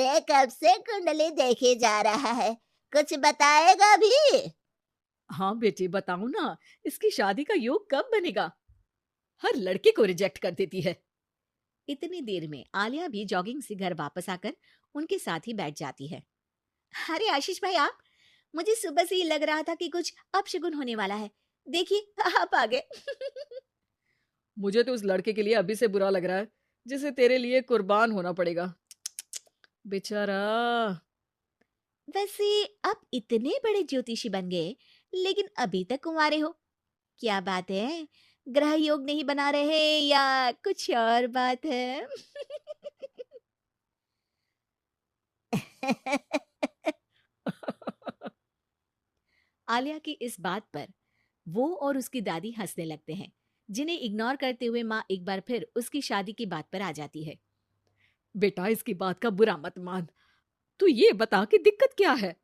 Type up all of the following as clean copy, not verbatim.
अरे कब से कुंडली देखे जा रहा है, कुछ बताएगा भी? हाँ बेटी बताऊं ना, इसकी शादी का योग कब बनेगा? हर लड़के को रिजेक्ट कर देती है। इतनी देर में आलिया भी जॉगिंग से घर वापस आकर उनके साथ ही बैठ जाती है। अरे आशीष भाई आप, मुझे सुबह से ही लग रहा था कि कुछ अपशगुन होने वाला है। देखिए आप आ गए। मुझे तो उस लड़के के लिए अभी से बुरा लग रहा है, जिसे तेरे लिए कुर्बान होना पड़ेगा। बेचारा। वैसे आप इतने बड़े ज्योतिषी बन गए, लेकिन अभी तक कुंवारे हो। क्या बात है? ग्रह योग नहीं बना रहे या कुछ और बात है? आलिया की इस बात पर वो और उसकी दादी हंसने लगते हैं, जिन्हें इग्नोर करते हुए माँ एक बार फिर उसकी शादी की बात पर आ जाती है। बेटा इसकी बात का बुरा मत मान। तू ये बता कि दिक्कत क्या है?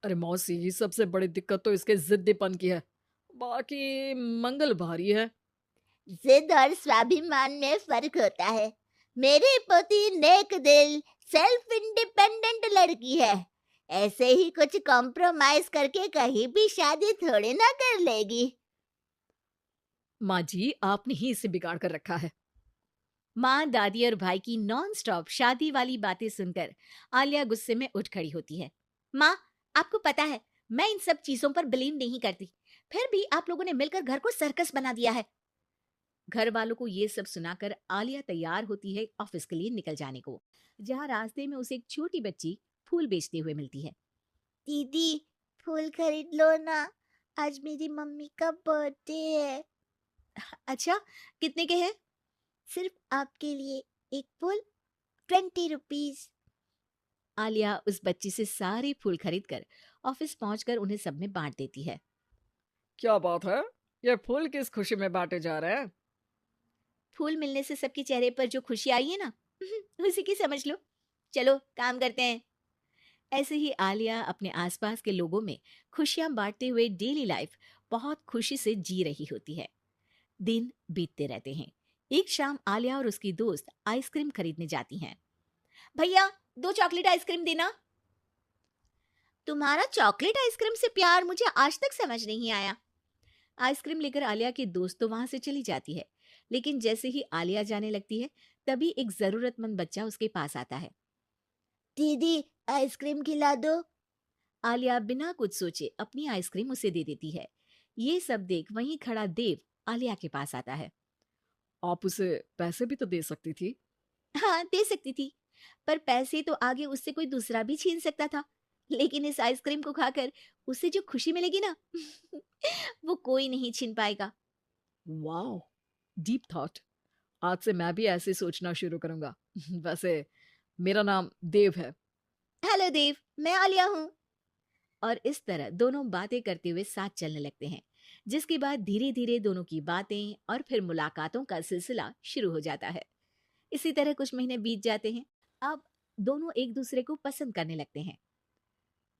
अरे मौसी, सबसे बड़ी दिक्कत तो इसके जिद्दीपन की है। बाकी मंगल भारी है। जिद और स्वाभिमान में फर्क होता है। मेरी पोती नेक दिल, सेल्फ इंडिपेंडेंट लड़की है। ऐसे ही कुछ कॉम्प्रोमाइज करके कहीं भी शादी थोड़ी ना कर लेगी। माँ जी, आपने ही इसे बिगाड़ कर रखा है। माँ, दादी और भाई की नॉन स्टॉप शादी वाली बातें सुनकर आलिया गुस्से में उठ खड़ी होती है। माँ, आपको पता है मैं इन सब चीजों पर बिलीव नहीं करती, फिर भी आप लोगों ने मिलकर घर को सर्कस बना दिया है। घर वालों को ये सब सुनाकर आलिया तैयार होती है ऑफिस के लिए निकल जाने को, जहाँ रास्ते में उसे एक छोटी बच्ची फूल बेचते हुए मिलती है। दीदी, फूल खरीद लो ना, आज मेरी मम्मी का बर्थडे है। अच्छा, कितने के हैं? सिर्फ आपके लिए एक फूल, 20 रुपीज। आलिया उस बच्ची से सारे फूल खरीदकर ऑफिस पहुंचकर उन्हें सब में बांट देती है। क्या बात है? ये फूल किस खुशी में बांटे जा रहे हैं? फूल मिलने से सबके चेहरे पर जो खुशी आई है ना, उसी की समझ लो। चलो काम करते हैं। ऐसे ही आलिया अपने आसपास के लोगों में खुशियां बांटते हुए डेली लाइफ बहुत खुशी से जी रही होती है। दिन बीतते रहते हैं। एक शाम आलिया और उसकी दोस्त आइसक्रीम खरीदने जाती हैं। भैया, 2 चॉकलेट आइसक्रीम देना। तुम्हारा चॉकलेट आइसक्रीम से प्यार मुझे आज तक समझ नहीं आया। आइसक्रीम लेकर आलिया की दोस्त तो वहां से चली जाती है, लेकिन जैसे ही आलिया जाने लगती है, तभी एक जरूरतमंद बच्चा उसके पास आता है। दीदी, आइसक्रीम खिला दो। आलिया बिना कुछ सोचे अपनी आइसक्रीम उसे दे देती है। ये सब देख वहीं खड़ा देव आलिया के पास आता है। आप उसे पैसे भी तो दे सकती थी। हाँ, दे सकती थी, पर पैसे तो आगे उससे कोई दूसरा भी छीन सकता था। लेकिन इस आइसक्रीम को खाकर उसे जो खुशी मिलेगी ना, वो कोई नहीं छीन पाएगा। Wow, deep thought. आज से मैं भी ऐसे सोचना शुरू करूंगा। वैसे मेरा नाम देव है। हेलो देव, मैं आलिया हूँ। और इस तरह दोनों बातें करते हुए साथ चलने लगते हैं, जिसके बाद धीरे धीरे दोनों की बातें और फिर मुलाकातों का सिलसिला शुरू हो जाता है। इसी तरह कुछ महीने बीत जाते हैं। अब दोनों एक दूसरे को पसंद करने लगते हैं।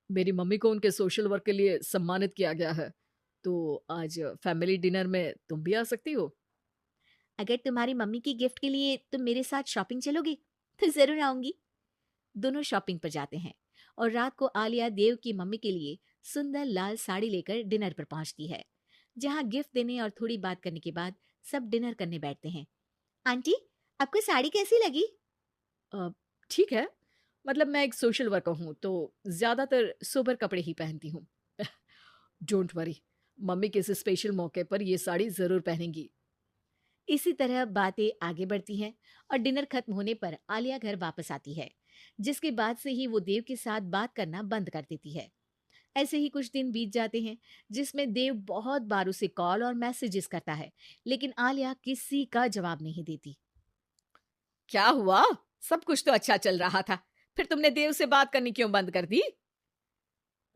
मेरी मम्मी को उनके सोशल वर्क के लिए सम्मानित किया गया है, तो आज फैमिली डिनर में तुम भी आ सकती हो। अगर तुम्हारी मम्मी की गिफ्ट के लिए तुम मेरे साथ शॉपिंग चलोगे तो जरूर आऊंगी। दोनों शॉपिंग पर जाते हैं और रात को आलिया देव की मम्मी के लिए सुंदर लाल साड़ी लेकर डिनर पर पहुंचती है, जहां गिफ्ट देने और थोड़ी बात करने के बाद सब डिनर करने बैठते हैं। आंटी, आपको साड़ी कैसी लगी? अ, ठीक है। मतलब मैं एक सोशल वर्कर हूँ, तो ज़्यादातर सोबर कपड़े ही पहनती हूँ। डोंट वरी, मम्मी किसी स्पेशल मौके पर ये साड़ी ज़रूर पहनेंगी। इसी तरह बातें आगे बढ़ती हैं और डिनर खत्म होने पर आलिया घर वापस आती है, जिसके बाद से ही वो देव के साथ बात करना बंद कर देती है। ऐसे ही कुछ दिन बीत जाते हैं, जिसमें देव बहुत बार उसे कॉल और मैसेजेस करता है, लेकिन आलिया किसी का जवाब नहीं देती। क्या हुआ? सब कुछ तो अच्छा चल रहा था, फिर तुमने देव से बात करनी क्यों बंद कर दी?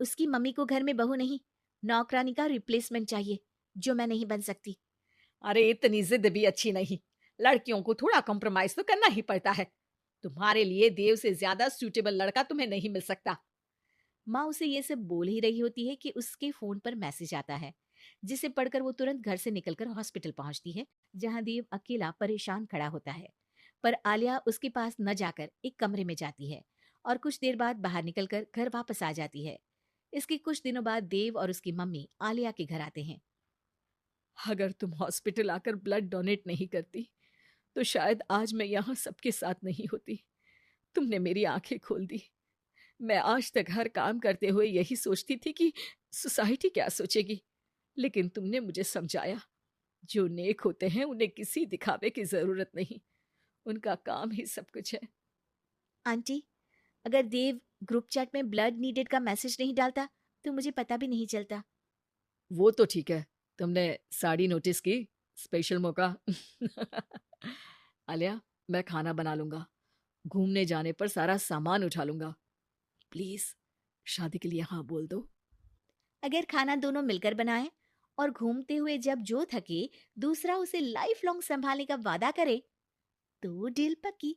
उसकी मम्मी को घर में बहू नहीं, नौकरानी का रिप्लेसमेंट चाहिए, जो मैं नहीं बन सकती। अरे इतनी जिद भी अच्छी नहीं। लड़कियों को थोड़ा कॉम्प्रोमाइज तो करना ही पड़ता है। तुम्हारे लिए देव से ज्यादा सूटेबल लड़का तुम्हें नहीं मिल सकता। माँ उसे ये सब बोल ही रही होती है कि उसके फोन पर मैसेज आता है, जिसे पढ़कर वो तुरंत घर से निकलकर हॉस्पिटल पहुंचती है, जहां देव अकेला परेशान खड़ा होता है। पर आलिया उसके पास न जाकर एक कमरे में जाती है और कुछ देर बाद बाहर निकलकर घर वापस आ जाती है। इसके कुछ दिनों बाद देव और उसकी मम्मी आलिया के घर आते हैं। अगर तुम हॉस्पिटल आकर ब्लड डोनेट नहीं करती तो शायद आज मैं यहाँ सबके साथ नहीं होती। तुमने मेरी आंखें खोल दी। मैं आज तक हर काम करते हुए यही सोचती थी कि सोसाइटी क्या सोचेगी, लेकिन तुमने मुझे समझाया जो नेक होते हैं उन्हें किसी दिखावे की जरूरत नहीं, उनका काम ही सब कुछ है। आंटी, अगर देव ग्रुप चैट में ब्लड नीडेड का मैसेज नहीं डालता तो मुझे पता भी नहीं चलता। वो तो ठीक है, तुमने साड़ी नोटिस की, स्पेशल मौका। आलिया, मैं खाना बना लूंगा, घूमने जाने पर सारा सामान उठा लूंगा। प्लीज शादी के लिए हाँ बोल दो। अगर खाना दोनों मिलकर बनाए और घूमते हुए जब जो थके दूसरा उसे लाइफ लॉन्ग संभालने का वादा करे तो डील पक्की।